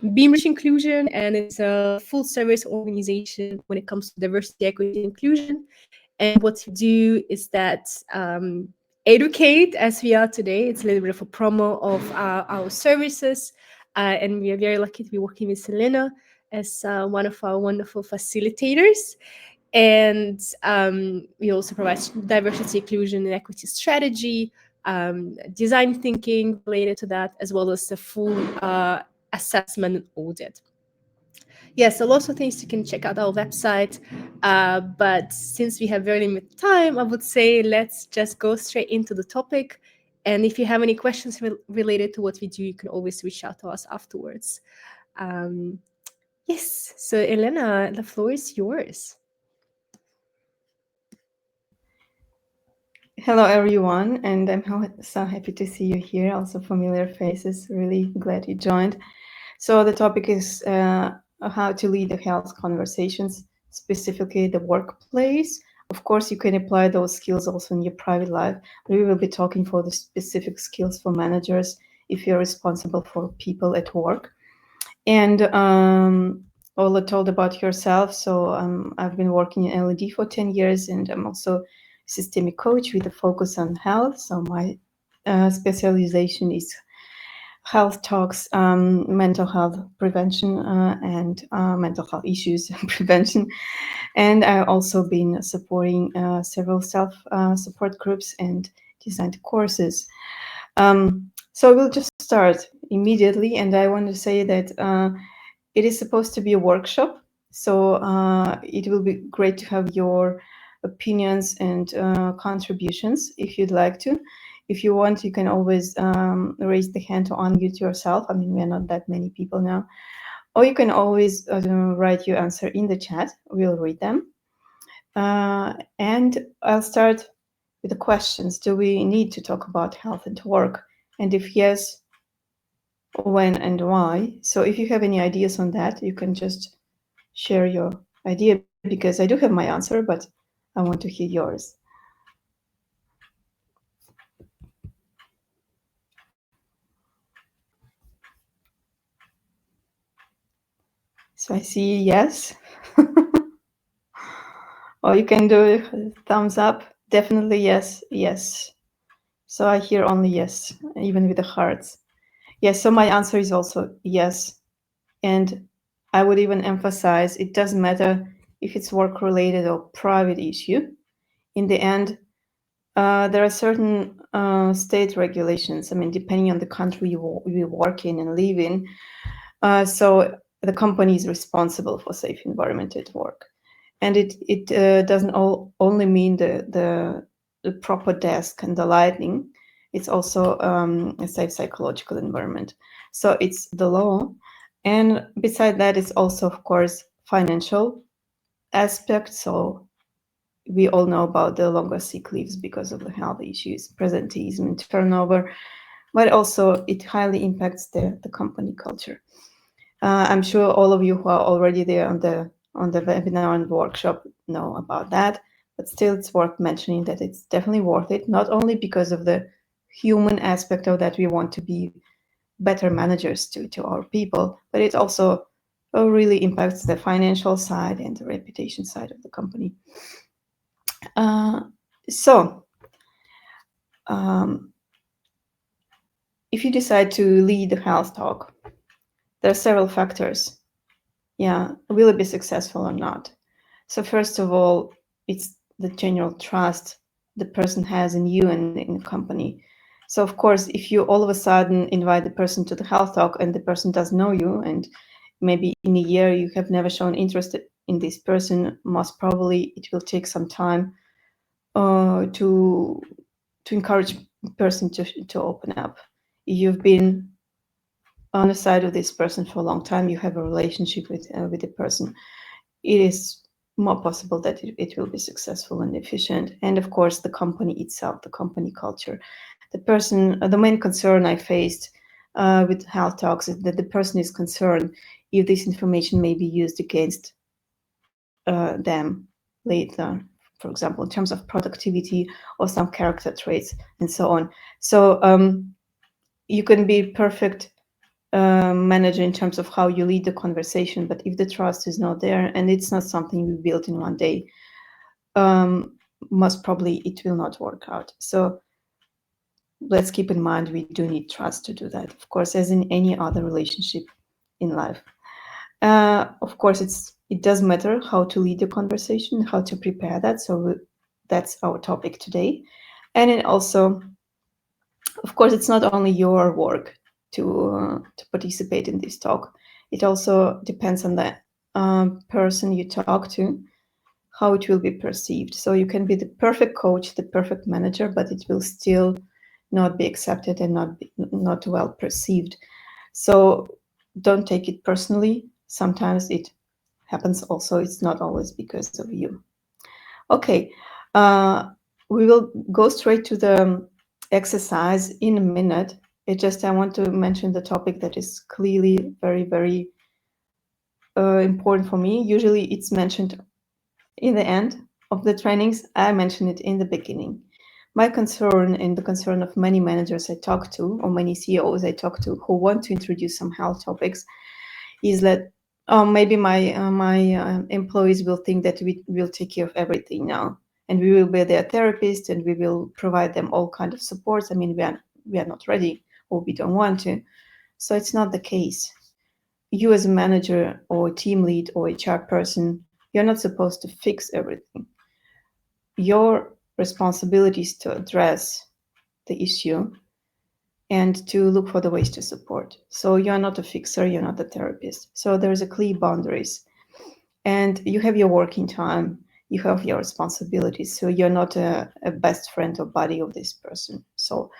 BeamReach Inclusion, and it's a full-service organization when it comes to diversity, equity, and inclusion. And what we do is that educate, as we are today. It's a little bit of a promo of our services, and we are very lucky to be working with Elena as one of our wonderful facilitators. And we also provide diversity, inclusion, and equity strategy, design thinking related to that, as well as the full assessment and audit. Yes, so lots of things you can check out our website. But since we have very limited time, I would say let's just go straight into the topic. And if you have any questions related to what we do, you can always reach out to us afterwards. Um, yes, so Elena, the floor is yours. Hello, everyone, and I'm so happy to see you here. Also, familiar faces. Really glad you joined. So, the topic is how to lead the health conversations, specifically the workplace. Of course, you can apply those skills also in your private life. But we will be talking for the specific skills for managers if you're responsible for people at work. And Ola told about yourself. So I've been working in L&D for 10 years, and I'm also a systemic coach with a focus on health. So my specialization is health talks, mental health prevention, and mental health issues prevention. And I've also been supporting several self-support groups and designed courses. So we'll just start immediately, and I want to say that it is supposed to be a workshop, so it will be great to have your opinions and contributions if you'd like to. If you want, you can always raise the hand to unmute yourself. I mean, we're not that many people now. Or you can always write your answer in the chat. We'll read them. And I'll start with the questions. Do we need to talk about health and work? And if yes, when and why? So if you have any ideas on that, you can just share your idea, because I do have my answer, but I want to hear yours. So I see yes. Or you can do a thumbs up. Definitely yes, yes. So I hear only yes, even with the hearts. Yes, so my answer is also yes. And I would even emphasize it doesn't matter if it's work-related or private issue. In the end, there are certain state regulations. I mean, depending on the country you work in and live in. So the company is responsible for safe environment at work. And it doesn't only mean the proper desk and the lighting. It's also a safe psychological environment. So it's the law. And beside that, it's also, of course, financial aspect. So we all know about the longer sick leaves because of the health issues, presenteeism, and turnover, but also it highly impacts the company culture. I'm sure all of you who are already there on the webinar and workshop know about that, but still it's worth mentioning that it's definitely worth it, not only because of the human aspect of that we want to be better managers to our people, but it also really impacts the financial side and the reputation side of the company. So if you decide to lead a health talk, there are several factors. Yeah, will it be successful or not? So first of all, it's the general trust the person has in you and in the company. So of course, if you all of a sudden invite the person to the health talk and the person doesn't know you, and maybe in a year you have never shown interest in this person, most probably it will take some time to encourage the person to open up. You've been on the side of this person for a long time, you have a relationship with the person, it is more possible that it will be successful and efficient. And of course, the company itself, the company culture. The main concern I faced with health talks is that the person is concerned if this information may be used against them later, for example, in terms of productivity or some character traits and so on. So you can be perfect manager in terms of how you lead the conversation, but if the trust is not there and it's not something we built in one day, most probably it will not work out. So let's keep in mind we do need trust to do that, of course, as in any other relationship in life. Of course, it does matter how to lead the conversation, how to prepare that. So that's our topic today. And it also, of course, it's not only your work to participate in this talk. It also depends on the person you talk to, how it will be perceived. So you can be the perfect coach, the perfect manager, but it will still not be accepted and not well perceived. So don't take it personally. Sometimes it happens also. It's not always because of you. Okay, we will go straight to the exercise in a minute. I want to mention the topic that is clearly very, very important for me. Usually it's mentioned in the end of the trainings. I mention it in the beginning. My concern and the concern of many managers I talk to, or many CEOs I talk to who want to introduce some health topics, is that maybe my employees will think that we will take care of everything now, and we will be their therapist, and we will provide them all kind of supports. I mean, we are not ready, or we don't want to. So it's not the case. You as a manager or a team lead or HR person, you're not supposed to fix everything. Your responsibility is to address the issue and to look for the ways to support. So you're not a fixer, you're not a therapist. So there's a clear boundaries. And you have your working time, you have your responsibilities. So you're not a best friend or buddy of this person. So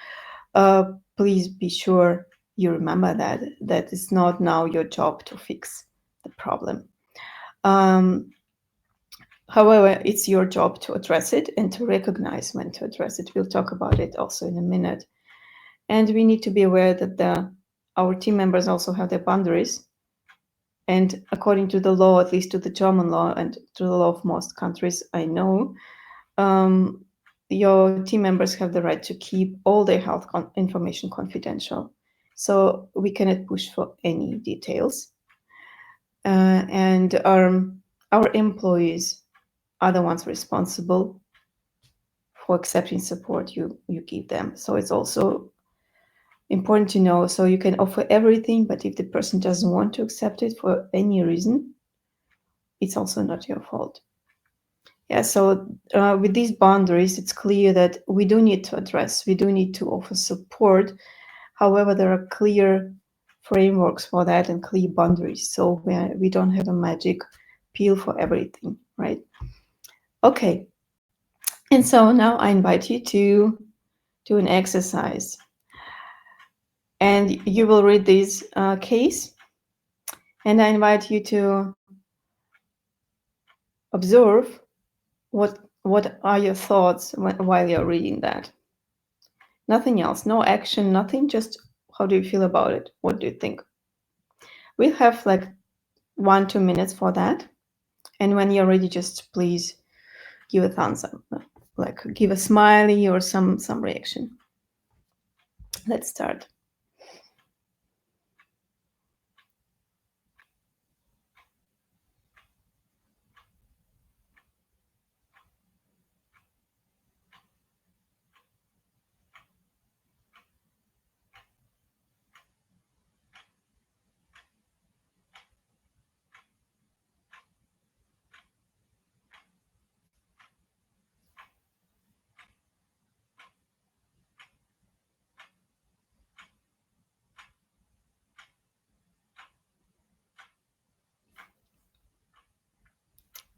please be sure you remember that it's not now your job to fix the problem. However, it's your job to address it and to recognize when to address it. We'll talk about it also in a minute. And we need to be aware that our team members also have their boundaries. And according to the law, at least to the German law and to the law of most countries I know, your team members have the right to keep all their health information confidential. So we cannot push for any details. And our employees are the ones responsible for accepting support you give them. So it's also important to know. So you can offer everything, but if the person doesn't want to accept it for any reason, it's also not your fault. Yeah, so with these boundaries, it's clear that we do need to address, we do need to offer support. However, there are clear frameworks for that and clear boundaries. So we don't have a magic pill for everything, right? Okay. And so now I invite you to do an exercise. And you will read this case. And I invite you to observe what are your thoughts while you're reading that. Nothing else, no action, nothing, just how do you feel about it? What do you think? We'll have like 1-2 minutes for that. And when you're ready, just please give a thumbs up, like give a smiley or some reaction. Let's start.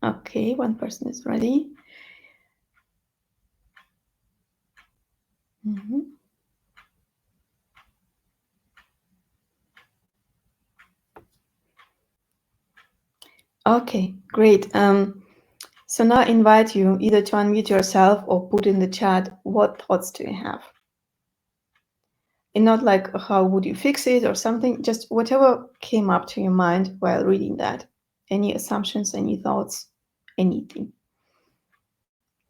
Okay, one person is ready. Mm-hmm. Okay, great. So now I invite you either to unmute yourself or put in the chat, what thoughts do you have? And not like how would you fix it or something, just whatever came up to your mind while reading that. Any assumptions, any thoughts, anything.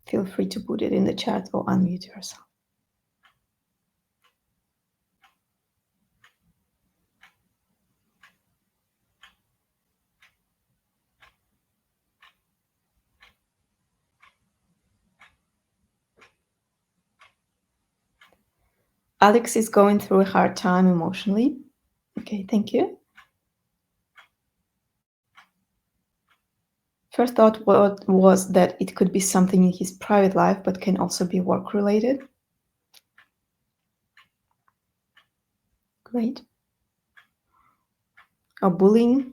Feel free to put it in the chat or unmute yourself. Alex is going through a hard time emotionally. Okay, thank you. First thought was that it could be something in his private life, but can also be work-related. Great. Or bullying.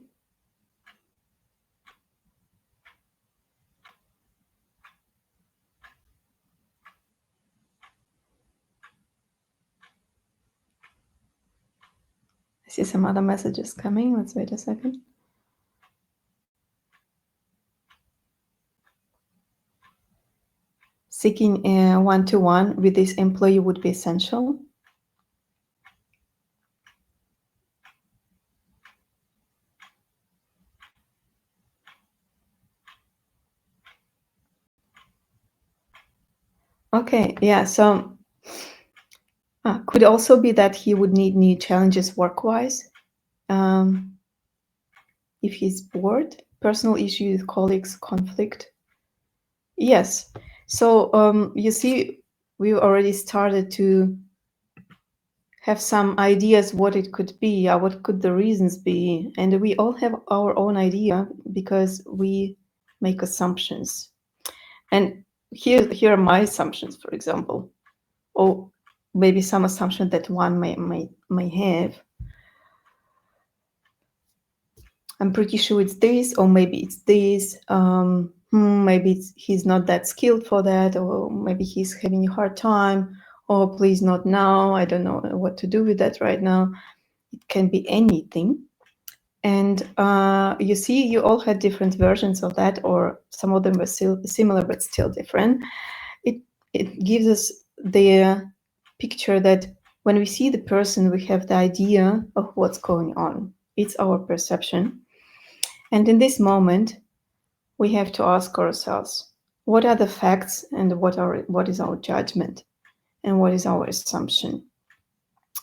I see some other messages coming. Let's wait a second. Seeking a one-to-one with this employee would be essential. Okay, yeah, so could also be that he would need new challenges work-wise. If he's bored, personal issues with colleagues, conflict. Yes, so you see, we already started to have some ideas what it could be, what could the reasons be, and we all have our own idea because we make assumptions. And here are my assumptions, for example, or maybe some assumption that one may have. I'm pretty sure it's this, or maybe it's this. Maybe he's not that skilled for that, or maybe he's having a hard time, or please not now. I don't know what to do with that right now. It can be anything. And you see, you all had different versions of that, or some of them were still similar but still different. It gives us the picture that when we see the person, we have the idea of what's going on. It's our perception. And in this moment, we have to ask ourselves, what are the facts and what is our judgment and what is our assumption?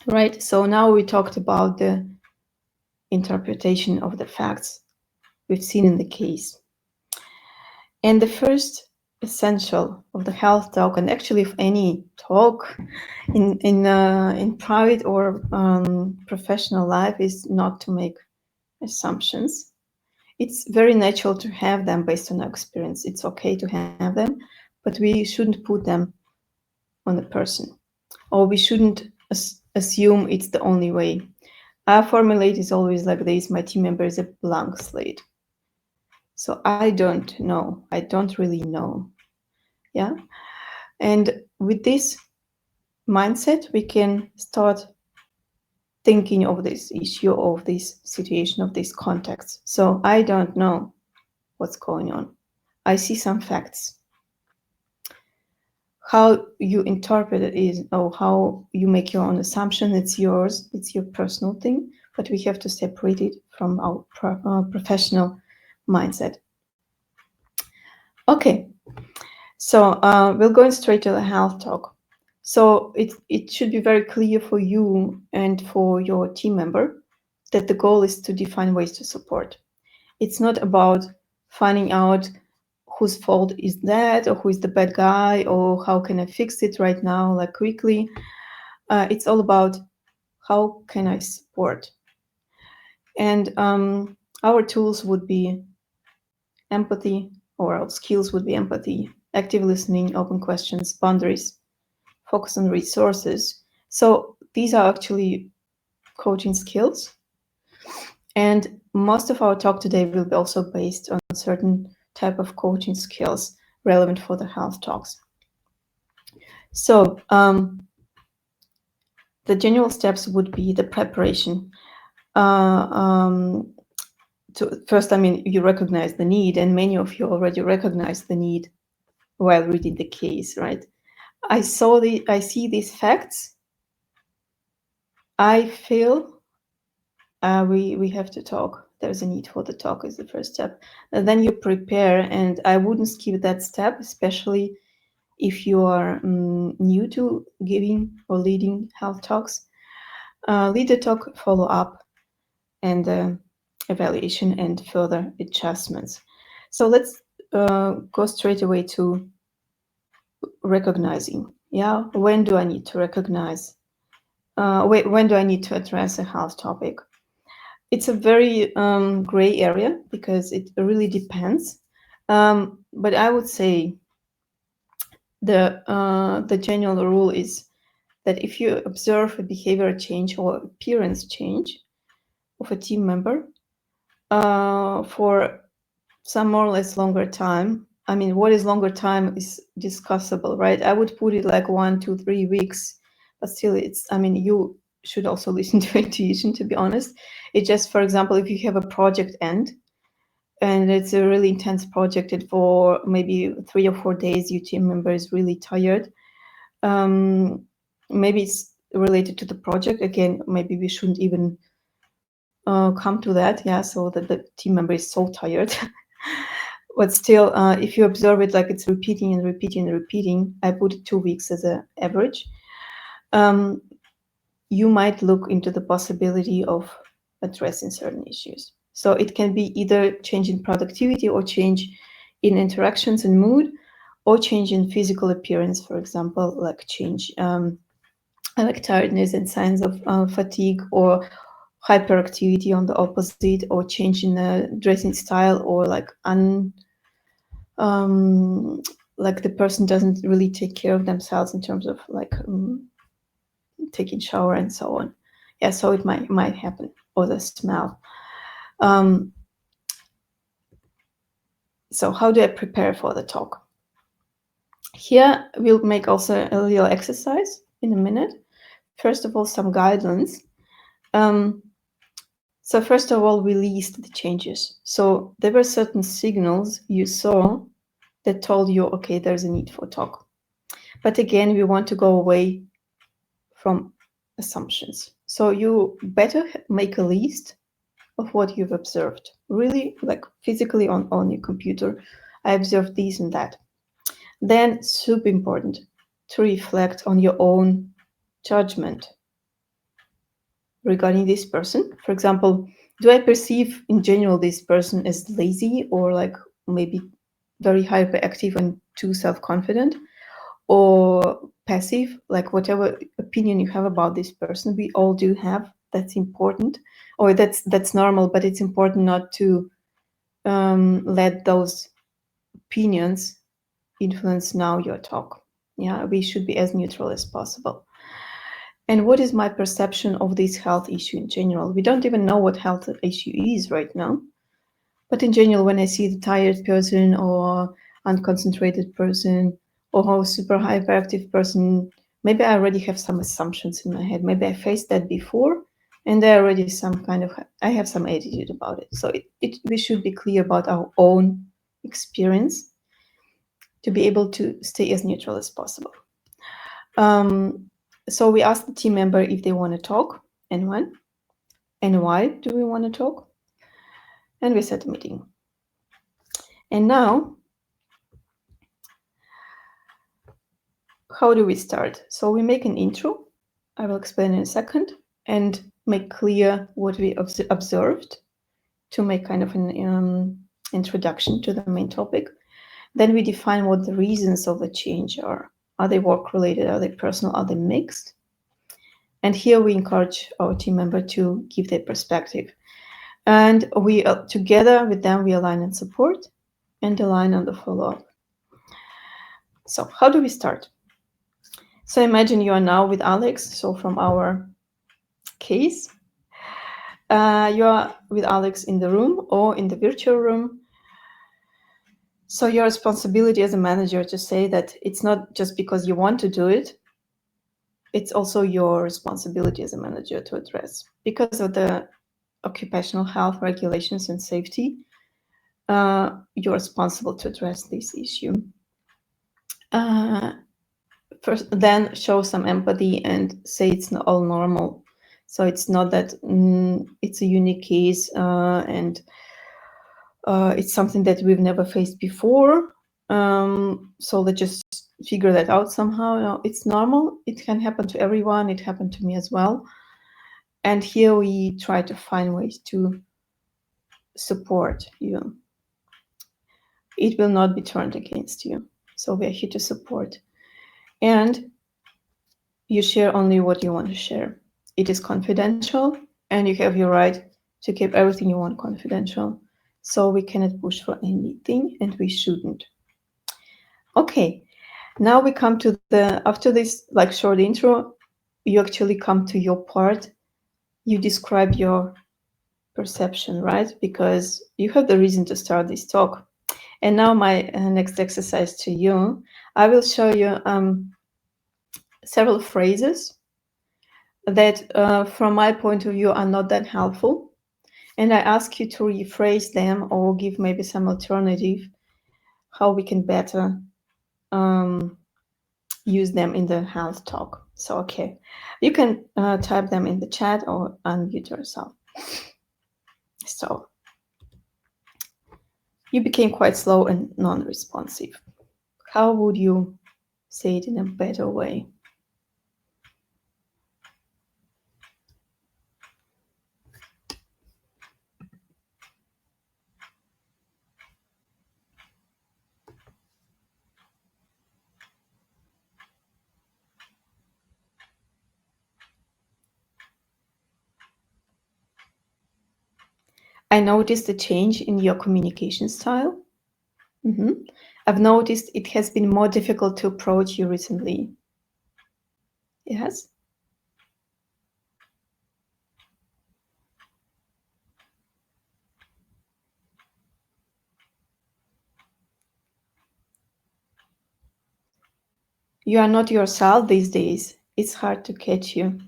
Right? So now we talked about the interpretation of the facts we've seen in the case. And the first essential of the health talk, and actually of any talk in private or professional life, is not to make assumptions. It's very natural to have them based on our experience. It's okay to have them, but we shouldn't put them on the person, or we shouldn't assume it's the only way. Our formulate is always like this: my team member is a blank slate. So I don't know. I don't really know. Yeah. And with this mindset, we can start thinking of this issue, of this situation, of this context. So I don't know what's going on. I see some facts. How you interpret it is, or how you make your own assumption, it's yours, it's your personal thing, but we have to separate it from our professional mindset. Okay, so we're going straight to the health talk. So it should be very clear for you and for your team member that the goal is to define ways to support. It's not about finding out whose fault is that, or who is the bad guy, or how can I fix it right now, like quickly. It's all about how can I support. And our tools would be empathy, or our skills would be empathy, active listening, open questions, boundaries, focus on resources. So these are actually coaching skills. And most of our talk today will be also based on certain type of coaching skills relevant for the health talks. So the general steps would be the preparation. First, you recognize the need, and many of you already recognize the need while reading the case, right? I see these facts. I feel we have to talk. There's a need for the talk is the first step. And then you prepare, and I wouldn't skip that step, especially if you are new to giving or leading health talks. Lead the talk, follow up, and evaluation and further adjustments. So let's go straight away to recognizing. Yeah, when do I need to recognize? when do I need to address a health topic? It's a very gray area because it really depends. But I would say the general rule is that if you observe a behavior change or appearance change of a team member for some more or less longer time, I mean, what is longer time is discussable, right? I would put it like 1, 2, 3 weeks, but still I mean, you should also listen to intuition, to be honest. It just, for example, if you have a project end and it's a really intense project and for maybe 3 or 4 days, your team member is really tired. Maybe it's related to the project. Again, maybe we shouldn't even come to that. Yeah, so that the team member is so tired. But still, if you observe it like it's repeating and repeating and repeating, I put it 2 weeks as an average. You might look into the possibility of addressing certain issues. So it can be either change in productivity or change in interactions and mood, or change in physical appearance, for example, like change like tiredness and signs of fatigue, or hyperactivity on the opposite, or change in the dressing style, or like like the person doesn't really take care of themselves in terms of like taking shower and so on. Yeah, so it might happen, or the smell. So how do I prepare for the talk? Here we'll make also a little exercise in a minute. First of all, some guidelines. So first of all, we list the changes. So there were certain signals you saw that told you, okay, there's a need for talk. But again, we want to go away from assumptions. So you better make a list of what you've observed, really, like physically on your computer. I observed this and that. Then, super important, to reflect on your own judgment regarding this person. For example, do I perceive in general this person as lazy, or like maybe very hyperactive and too self-confident, or passive? Like whatever opinion you have about this person, we all do have. That's important, or that's normal, but it's important not to let those opinions influence now your talk. Yeah, we should be as neutral as possible. And what is my perception of this health issue in general? We don't even know what health issue is right now. But in general, when I see the tired person or unconcentrated person or super hyperactive person, maybe I already have some assumptions in my head. Maybe I faced that before, and I already I have some attitude about it. So we should be clear about our own experience to be able to stay as neutral as possible. So we ask the team member if they want to talk and when, and why do we want to talk, and we set a meeting. And now, how do we start? So we make an intro. I will explain in a second, and make clear what we observed to make kind of an introduction to the main topic. Then we define what the reasons of the change are. Are they work-related? Are they personal? Are they mixed? And here we encourage our team member to give their perspective. And we, together with them, we align on support and align on the follow-up. So how do we start? So imagine you are now with Alex. So from our case, you are with Alex in the room or in the virtual room. So your responsibility as a manager to say that it's not just because you want to do it, it's also your responsibility as a manager to address. Because of the occupational health regulations and safety, you're responsible to address this issue. First, then show some empathy and say it's not all normal. So it's not that it's a unique case and it's something that we've never faced before. So let's just figure that out somehow. No, it's normal. It can happen to everyone. It happened to me as well. And here we try to find ways to support you. It will not be turned against you. So we're here to support. And you share only what you want to share. it is confidential, and you have your right to keep everything you want confidential. So we cannot push for anything, and we shouldn't. Okay, now we come to after this like short intro, you actually come to your part. You describe your perception, right? Because you have the reason to start this talk. And now my next exercise to you, I will show you several phrases that from my point of view are not that helpful. And I ask you to rephrase them or give maybe some alternative how we can better use them in the health talk. So, okay, you can type them in the chat or unmute yourself. So, you became quite slow and non-responsive. How would you say it in a better way? I noticed a change in your communication style. I've noticed it has been more difficult to approach you recently. Yes? You are not yourself these days. It's hard to catch you.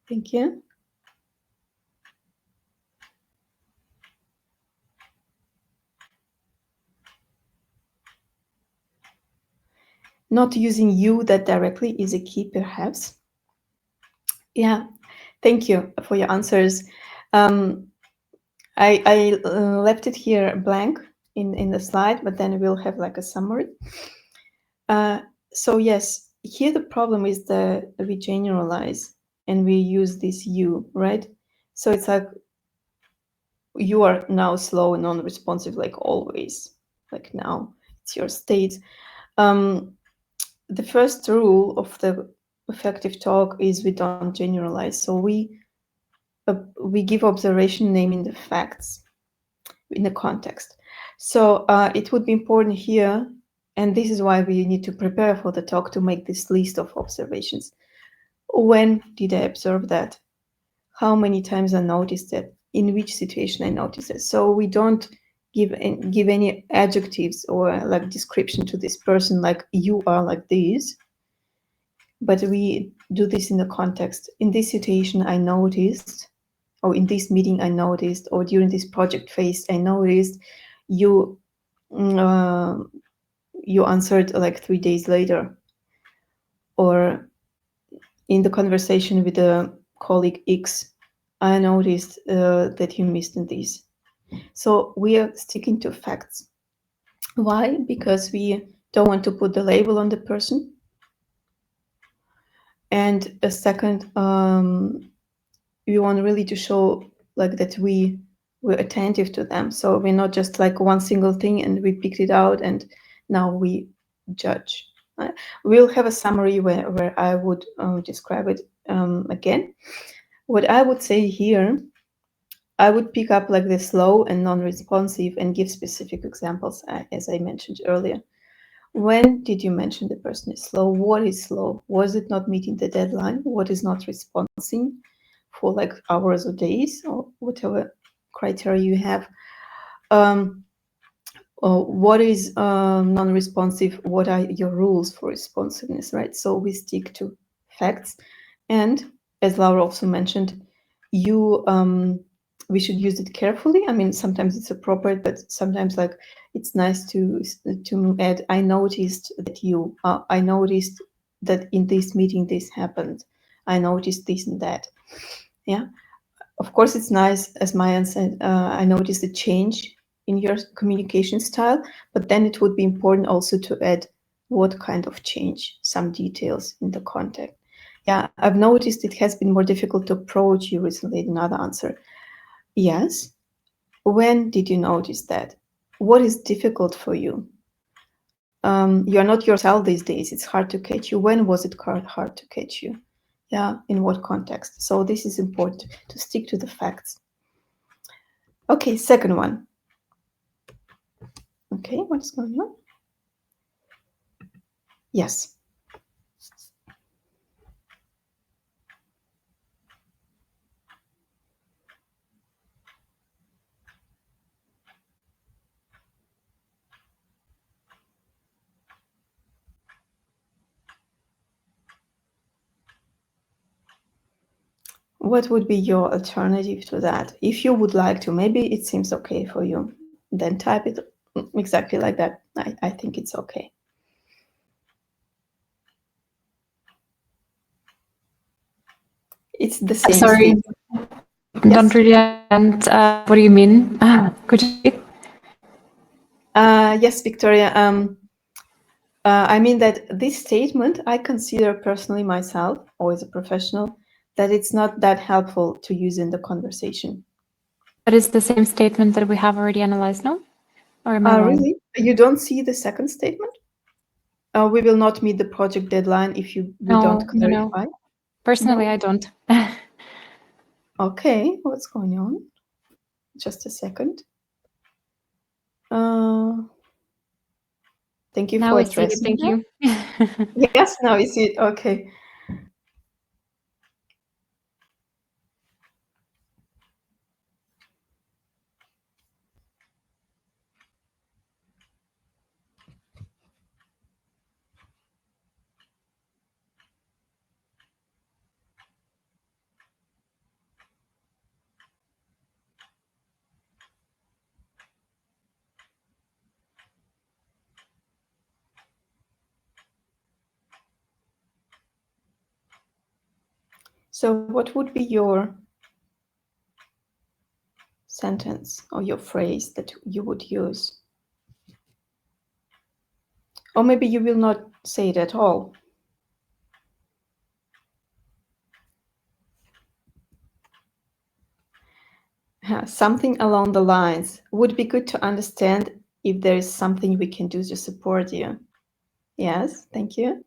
Thank you. Not using you that directly is a key, perhaps. Yeah, thank you for your answers. I left it here blank in the slide, but then we'll have like a summary. So yes, here the problem is that we generalize and we use this you, right? So it's like you are now slow and non-responsive like always, like now it's your state. The first rule of the effective talk is we don't generalize. So we give observation naming the facts in the context. So it would be important here, and this is why we need to prepare for the talk to make this list of observations. When did I observe that? How many times I noticed it? In which situation I noticed it? So we don't give any adjectives or like description to this person like you are like this, but we do this in the context. In this situation I noticed, or in this meeting I noticed, or during this project phase I noticed you you answered like 3 days later, or in the conversation with a colleague X I noticed that you missed in this. So we are sticking to facts. Why? Because we don't want to put the label on the person. And a second, we want really to show like that we're attentive to them. So we're not just like one single thing and we picked it out and now we judge. We'll have a summary where I would describe it again. What I would say here, I would pick up like the slow and non-responsive and give specific examples, as I mentioned earlier. When did you mention the person is slow? What is slow? Was it not meeting the deadline? What is not responding for like hours or days or whatever criteria you have? What is non-responsive? What are your rules for responsiveness, right? So we stick to facts. And as Laura also mentioned, we should use it carefully. I mean, sometimes it's appropriate, but sometimes like it's nice to add, I noticed that in this meeting this happened. I noticed this and that. Yeah. Of course, it's nice, as Mayan said, I noticed a change in your communication style, but then it would be important also to add what kind of change, some details in the context. Yeah, I've noticed it has been more difficult to approach you recently. Another answer. Yes. When did you notice that? What is difficult for you? You are not yourself these days. It's hard to catch you. When was it hard to catch you? Yeah, in what context. So this is important to stick to the facts. Okay, second one. Okay, what's going on? Yes. What would be your alternative to that? If you would like to, maybe it seems okay for you, then type it exactly like that. I think it's okay. It's the same. Sorry, Yes? don't really understand. What do you mean? Could you repeat? Yes, Victoria. I mean that this statement, I consider personally myself, or as a professional, that it's not that helpful to use in the conversation. But it's the same statement that we have already analyzed, no? Or am I wrong? Really? You don't see the second statement? We will not meet the project deadline if we don't clarify. No. Personally, I don't. Okay, what's going on? Just a second. Thank you Now for I see it. addressing Thank that. you. Yes, now you see it. Okay. So what would be your sentence or your phrase that you would use? Or maybe you will not say it at all. Something along the lines. Would be good to understand if there is something we can do to support you. Yes, thank you.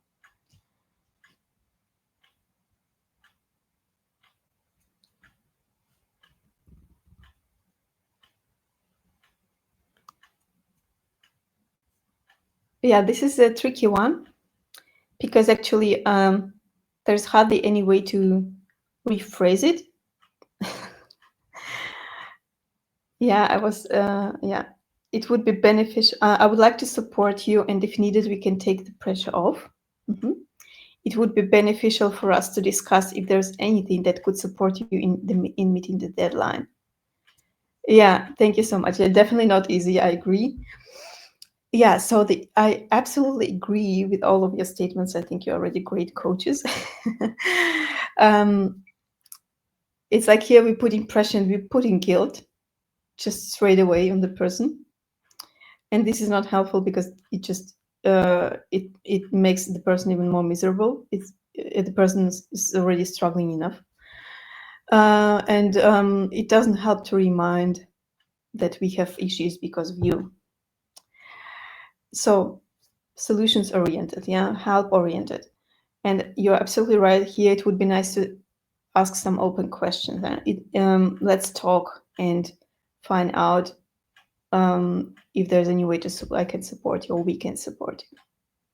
Yeah, this is a tricky one because actually there's hardly any way to rephrase it. Yeah, it would be beneficial. I would like to support you, and if needed, we can take the pressure off. It would be beneficial for us to discuss if there's anything that could support you in meeting the deadline. Yeah, thank you so much. Yeah, definitely not easy. I agree. Yeah, so I absolutely agree with all of your statements. I think you're already great coaches. It's like here we're putting pressure and we're putting guilt just straight away on the person, and this is not helpful because it just it makes the person even more miserable. The person is already struggling enough, and it doesn't help to remind that we have issues because of you. So solutions oriented, yeah, help oriented. And you're absolutely right. Here it would be nice to ask some open questions. Let's talk and find out if there's any way I can support you or we can support you.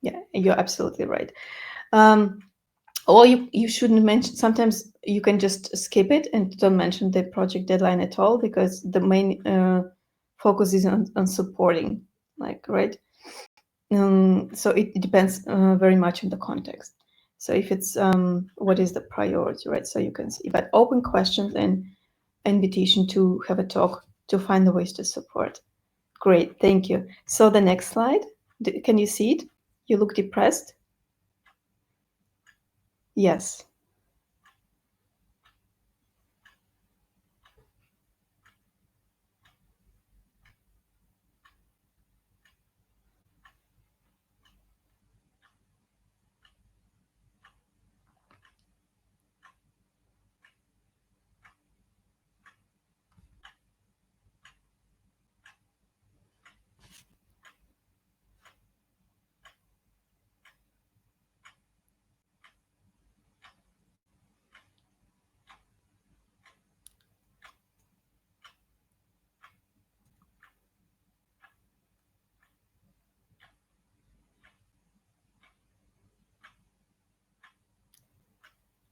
Yeah, you're absolutely right. Or you shouldn't mention. Sometimes you can just skip it and don't mention the project deadline at all because the main focus is on supporting, like, right? So it depends very much on the context. So if it's what is the priority, right? So you can see, but open questions and invitation to have a talk to find the ways to support. Great, thank you. So the next slide, can you see it? You look depressed. Yes.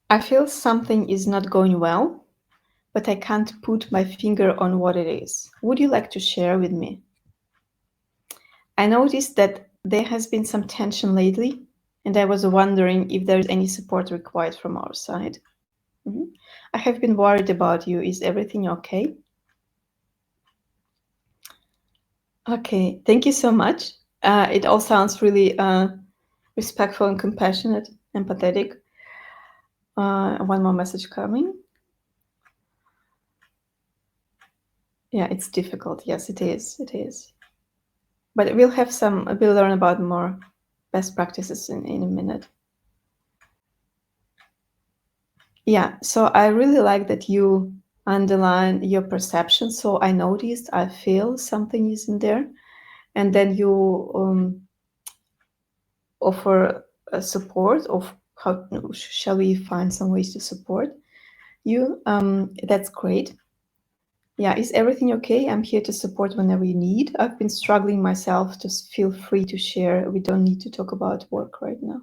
I feel something is not going well, but I can't put my finger on what it is. Would you like to share with me? I noticed that there has been some tension lately, and I was wondering if there is any support required from our side. I have been worried about you. Is everything okay? Okay, thank you so much. It all sounds really respectful and compassionate, empathetic. One more message coming. Yeah, it's difficult. Yes, it is. It is. But we'll learn about more best practices in a minute. Yeah, so I really like that you underline your perception. So I noticed, I feel something is in there. And then you offer support of how shall we find some ways to support you. That's great. Yeah, is everything okay? I'm here to support whenever you need. I've been struggling myself. Just feel free to share. We don't need to talk about work right now.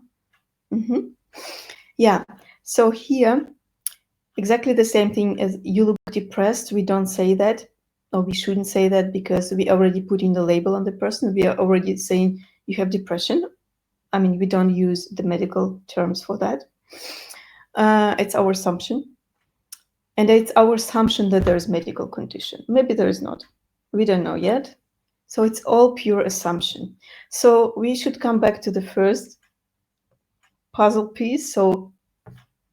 Yeah, so here, exactly the same thing as you look depressed. We don't say that, or we shouldn't say that, because we already put in the label on the person. We are already saying you have depression. I mean, we don't use the medical terms for that. It's our assumption. And it's our assumption that there's medical condition. Maybe there is not. We don't know yet. So it's all pure assumption. So we should come back to the first puzzle piece. So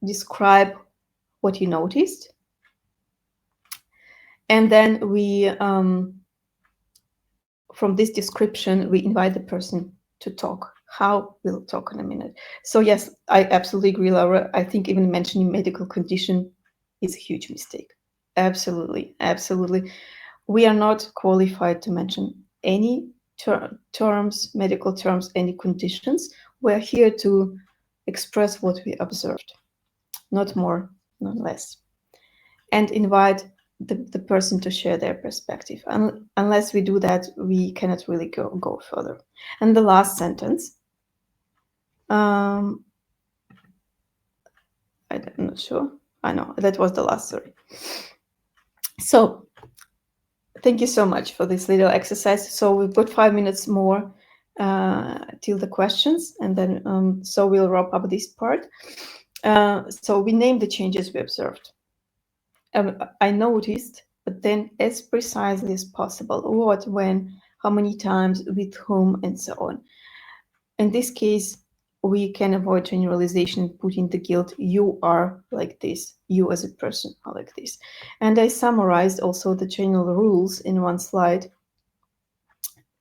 describe what you noticed. And then we, from this description, we invite the person to talk. How? We'll talk in a minute. So yes, I absolutely agree, Laura. I think even mentioning medical condition is a huge mistake. Absolutely, absolutely. We are not qualified to mention any terms, medical terms, any conditions. We're here to express what we observed, not more, not less, and invite the person to share their perspective. Unless we do that, we cannot really go further. And the last sentence, I'm not sure. I know that was the last, sorry. So thank you so much for this little exercise. So we've got 5 minutes more till the questions, and then so we'll wrap up this part. So we named the changes we observed. I noticed, but then as precisely as possible, what, when, how many times, with whom, and so on. In this case, we can avoid generalization, putting the guilt. You are like this. You as a person are like this. And I summarized also the general rules in one slide.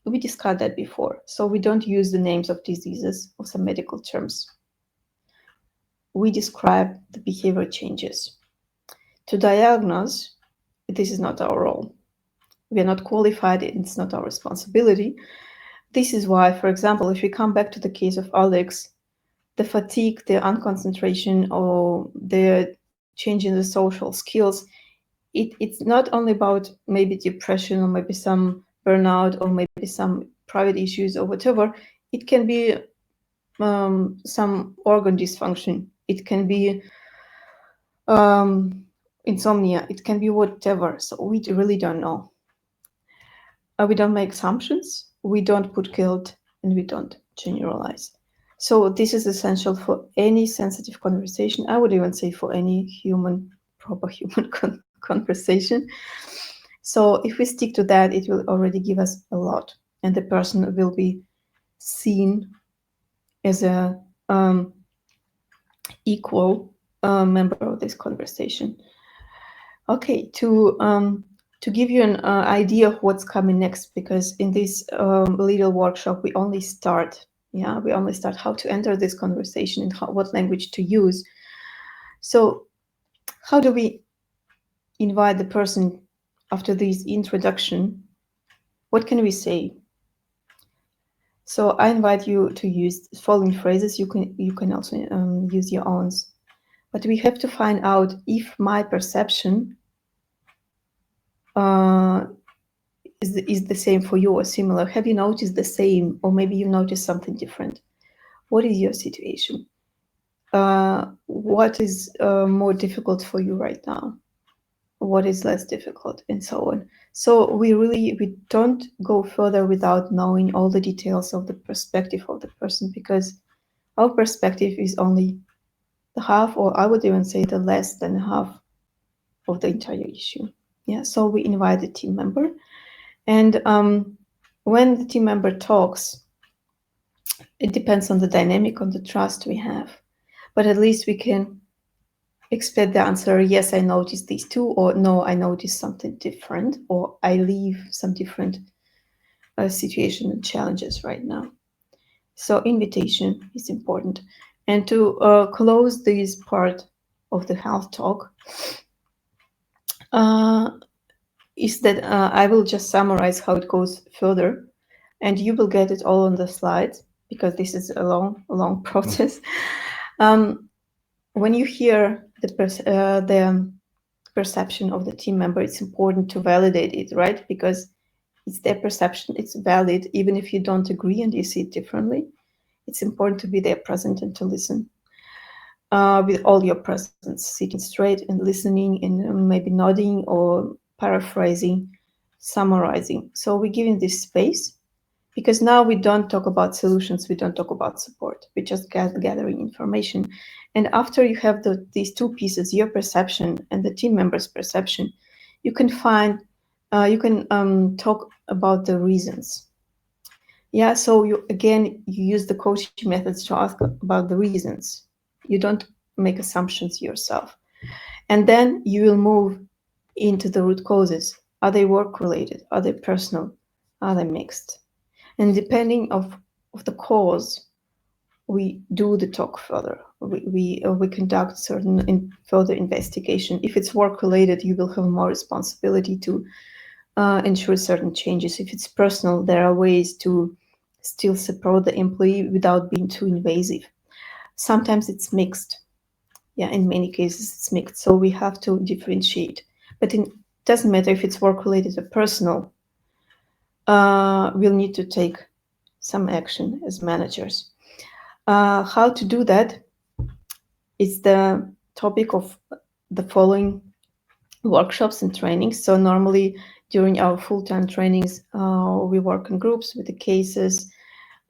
We discussed that before. So we don't use the names of diseases or some medical terms. We describe the behavior changes. To diagnose, this is not our role. We are not qualified, it's not our responsibility. This is why, for example, if we come back to the case of Alex, the fatigue, the unconcentration, or the change in the social skills, it's not only about maybe depression or maybe some burnout or maybe some private issues or whatever. It can be some organ dysfunction. It can be insomnia. It can be whatever. So we really don't know. We don't make assumptions. We don't put guilt, and we don't generalize. So this is essential for any sensitive conversation. I would even say for any proper human conversation. So if we stick to that, it will already give us a lot, and the person will be seen as a equal member of this conversation. Okay, to give you an idea of what's coming next, because in this little workshop we only start how to enter this conversation and what language to use. So how do we invite the person after this introduction? What can we say? So I invite you to use the following phrases. You can also use your own, but we have to find out if my perception is the same for you or similar. Have you noticed the same, or maybe you noticed something different? What is your situation? what is more difficult for you right now, what is less difficult, and so on. So we don't go further without knowing all the details of the perspective of the person, because our perspective is only the half, or I would even say the less than half of the entire issue. Yeah, so we invite a team member, and when the team member talks, it depends on the dynamic, on the trust we have, but at least we can expect the answer, yes, I noticed these two, or no, I noticed something different, or I leave some different situation and challenges right now. So invitation is important. And to close this part of the health talk, is that I will just summarize how it goes further, and you will get it all on the slides, because this is a long process. When you hear the perception of the team member, it's important to validate it, right? Because it's their perception, it's valid, even if you don't agree and you see it differently. It's important to be there present and to listen with all your presence, sitting straight and listening, and maybe nodding or paraphrasing, summarizing. So we're giving this space, because now we don't talk about solutions, we don't talk about support, we're just gathering information. And after you have these two pieces, your perception and the team member's perception, you can talk about the reasons. Yeah, so you use the coaching methods to ask about the reasons. You don't make assumptions yourself. And then you will move into the root causes. Are they work related? Are they personal? Are they mixed? And depending of the cause, we do the talk further. We conduct certain further investigation. If it's work related, you will have more responsibility to ensure certain changes. If it's personal, there are ways to still support the employee without being too invasive. Sometimes it's mixed. Yeah, in many cases it's mixed. So we have to differentiate. But it doesn't matter if it's work related or personal. We'll need to take some action as managers. How to do that is the topic of the following workshops and trainings. So normally during our full-time trainings, we work in groups with the cases,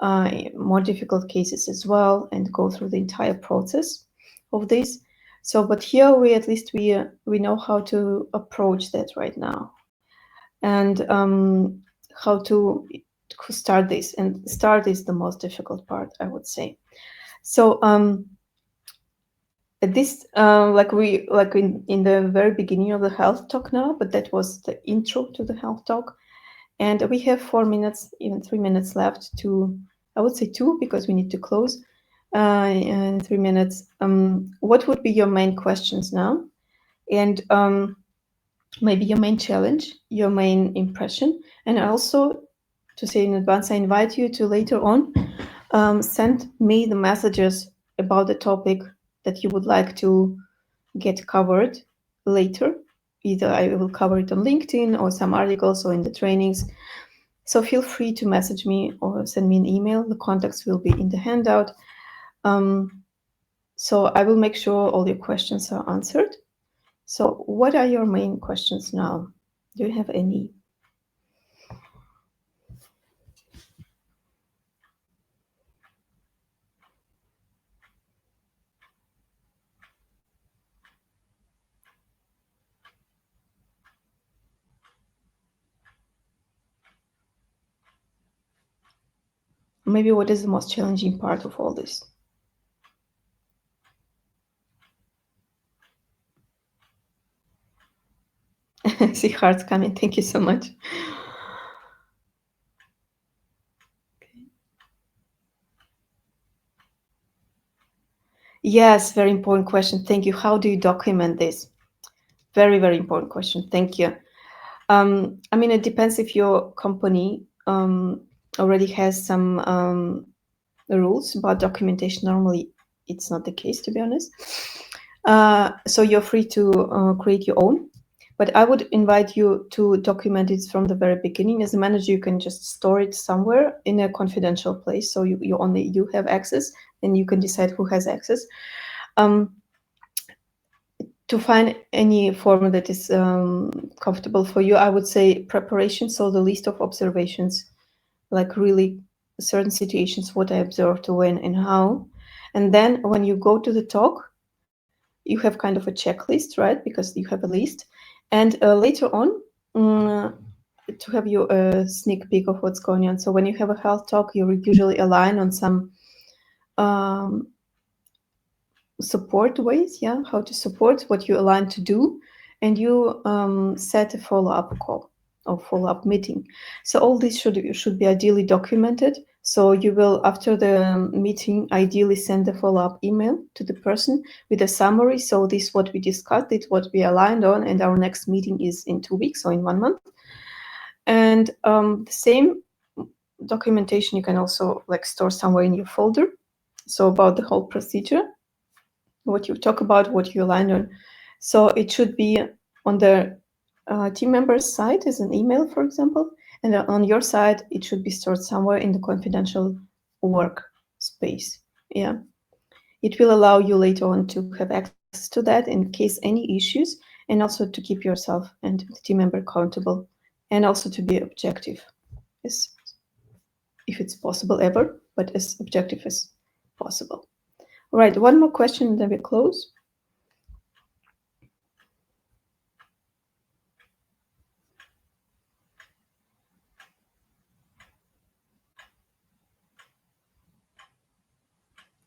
more difficult cases as well, and go through the entire process of this. So, but here we know how to approach that right now, and how to start this. And start is the most difficult part, I would say. So this in the very beginning of the health talk now, but that was the intro to the health talk, and we have 4 minutes, even 3 minutes left to, I would say 2, because we need to close in 3 minutes. What would be your main questions now, and maybe your main challenge, your main impression? And also, to say in advance, I invite you to later on send me the messages about the topic that you would like to get covered later. Either I will cover it on LinkedIn or some articles or in the trainings. So feel free to message me or send me an email. The contacts will be in the handout. So I will make sure all your questions are answered. So what are your main questions now? Do you have any? Maybe what is the most challenging part of all this? See hearts coming. Thank you so much. Okay. Yes, very important question. Thank you. How do you document this? Very, very important question. Thank you. I mean, it depends if your company already has some rules about documentation. Normally, it's not the case, to be honest. So you're free to create your own. But I would invite you to document it from the very beginning. As a manager, you can just store it somewhere in a confidential place. So you have access, and you can decide who has access. To find any format that is comfortable for you, I would say preparation, so the list of observations, like really certain situations, what I observed, when and how. And then when you go to the talk, you have kind of a checklist, right? Because you have a list. And later on, to have you a sneak peek of what's going on. So when you have a health talk, you usually align on some support ways, how to support what you align to do, and you set a follow-up call or follow-up meeting. So all this should be ideally documented. So you will, after the meeting, ideally send a follow-up email to the person with a summary. So this is what we discussed, it's what we aligned on, and our next meeting is in 2 weeks or in 1 month. And the same documentation you can also like store somewhere in your folder. So about the whole procedure, what you talk about, what you align on. So it should be on the team member's side as an email, for example, and on your side, it should be stored somewhere in the confidential work space. Yeah. It will allow you later on to have access to that in case any issues, and also to keep yourself and the team member accountable, and also to be objective, as if it's possible ever, but as objective as possible. All right, one more question and then we close.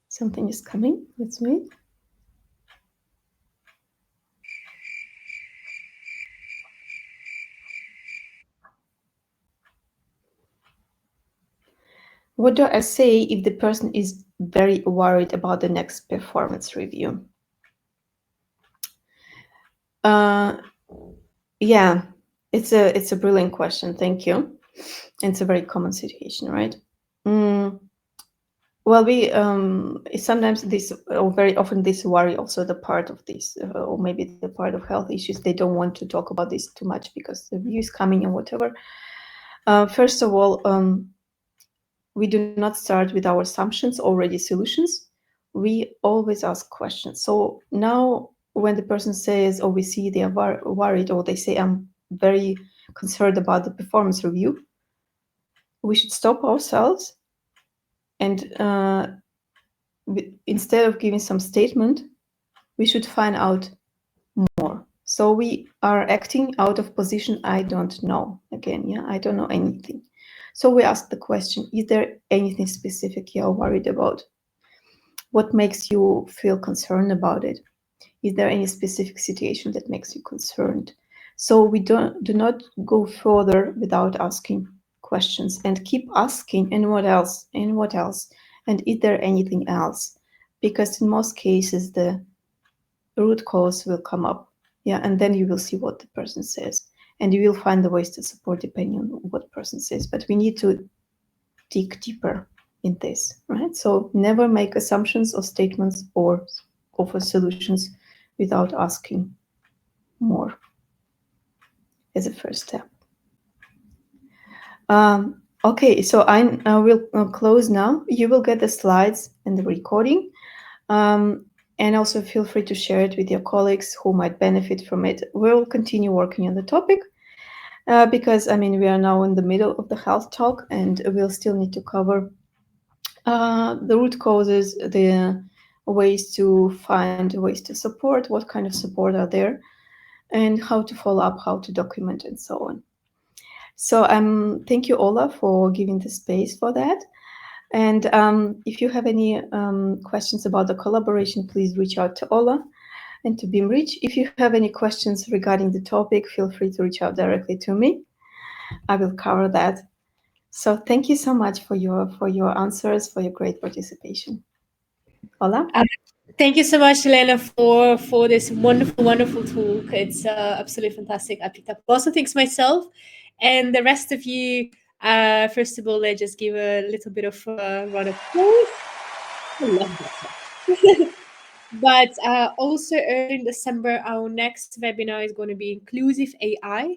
Something is coming. Let's wait. What do I say if the person is very worried about the next performance review? Yeah, it's a brilliant question. Thank you. It's a very common situation, right? Well, we sometimes this, or very often, this worry also the part of this, or maybe the part of health issues. They don't want to talk about this too much because the view is coming and whatever. First of all, we do not start with our assumptions, already solutions. We always ask questions. So now when the person says, or we see they are worried, or they say, I'm very concerned about the performance review, we should stop ourselves and instead of giving some statement, we should find out more. So we are acting out of position, I don't know. Again, I don't know anything. So we ask the question, is there anything specific you're worried about? What makes you feel concerned about it? Is there any specific situation that makes you concerned? So we do not go further without asking questions, and keep asking, and what else? And what else? And is there anything else? Because in most cases, the root cause will come up. And then you will see what the person says. And you will find the ways to support depending on what the person says. But we need to dig deeper in this, right? So never make assumptions or statements or offer solutions without asking more as a first step. Okay, so I will close now. You will get the slides and the recording. And also feel free to share it with your colleagues who might benefit from it. We'll continue working on the topic because, I mean, we are now in the middle of the health talk, and we'll still need to cover the root causes, the ways to find ways to support, what kind of support are there, and how to follow up, how to document, and so on. So thank you, Ola, for giving the space for that. And if you have any questions about the collaboration, please reach out to Ola and to BeamReach. If you have any questions regarding the topic, feel free to reach out directly to me. I will cover that. So thank you so much for your answers, for your great participation. Ola? Thank you so much, Elena, for this wonderful talk. It's absolutely fantastic. I picked up lots of things myself, and the rest of you. First of all, let's just give a little bit of a round of applause. I love that. But also early in December, our next webinar is going to be inclusive AI.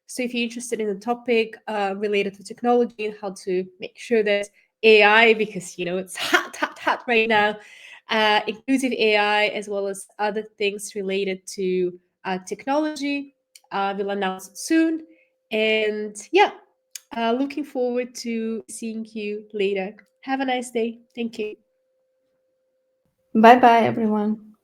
So if you're interested in the topic related to technology and how to make sure that AI, because it's hot right now, inclusive AI, as well as other things related to technology. We'll announce it soon. And yeah, looking forward to seeing you later. Have a nice day. Thank you. Bye bye, everyone.